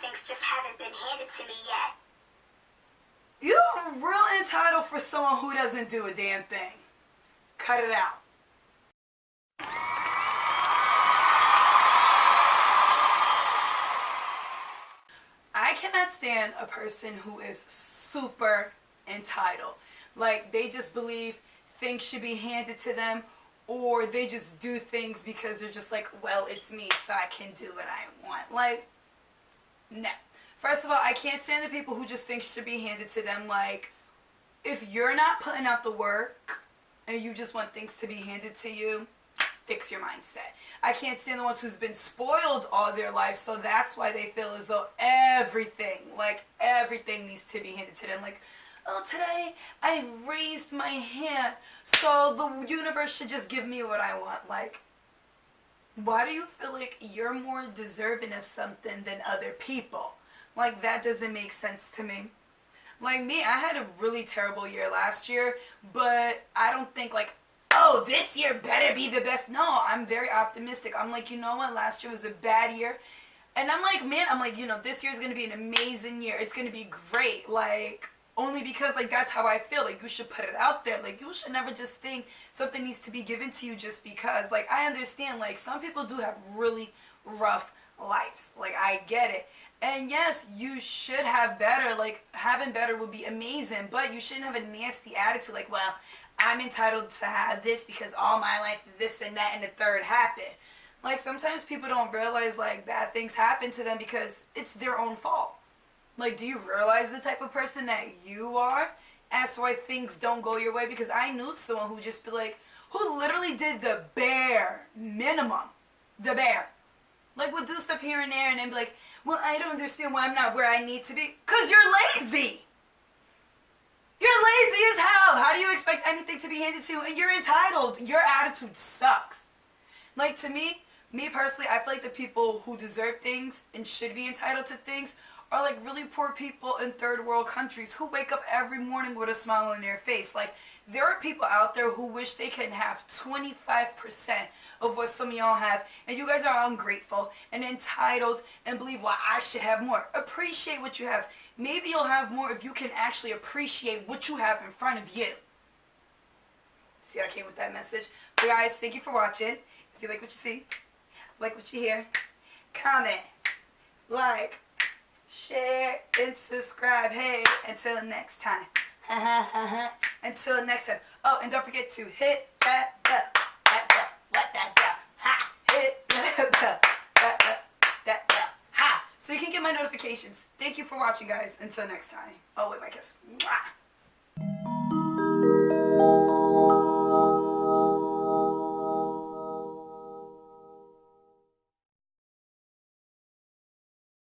things just haven't been handed to me yet. You're real entitled for someone who doesn't do a damn thing. Cut it out. I cannot stand a person who is super entitled. Like, they just believe things should be handed to them, or they just do things because they're just like, well, it's me, so I can do what I want. Like, no. First of all, I can't stand the people who just think should be handed to them. Like, if you're not putting out the work and you just want things to be handed to you, fix your mindset. I can't stand the ones who's been spoiled all their life, so that's why they feel as though everything needs to be handed to them. Like, oh, today I raised my hand, so the universe should just give me what I want. Like, why do you feel like you're more deserving of something than other people? Like, that doesn't make sense to me. Like me, I had a really terrible year last year, but I don't think like, oh, this year better be the best. No, I'm very optimistic. I'm like, you know what? Last year was a bad year. And I'm like, man, this year is going to be an amazing year. It's going to be great. Like, only because, like, that's how I feel. Like, you should put it out there. Like, you should never just think something needs to be given to you just because. Like, I understand, like, some people do have really rough lives. Like, I get it. And yes, you should have better. Like, having better would be amazing. But you shouldn't have a nasty attitude. Like, well, I'm entitled to have this because all my life this and that and the third happened. Like, sometimes people don't realize, like, bad things happen to them because it's their own fault. Like, do you realize the type of person that you are as to why things don't go your way? Because I knew someone who just be like, who literally did the bare minimum. The bare. Like, would do stuff here and there and then be like, well, I don't understand why I'm not where I need to be. Because you're lazy. You're lazy as hell. How do you expect anything to be handed to you? And you're entitled. Your attitude sucks. Like, to me personally, I feel like the people who deserve things and should be entitled to things are like really poor people in third world countries who wake up every morning with a smile on their face. Like, there are people out there who wish they can have 25% of what some of y'all have, and you guys are ungrateful and entitled and believe, well, I should have more. Appreciate what you have. Maybe you'll have more if you can actually appreciate what you have in front of you. See, I came with that message. But guys, thank you for watching. If you like what you see, like what you hear, comment, like, share, and subscribe. Hey, until next time. Until next time. Oh, and don't forget to hit that bell. That bell. Let that bell. Ha! Hit that bell. That bell. Ha! So you can get my notifications. Thank you for watching, guys. Until next time. Oh, wait, my kiss. Mwah.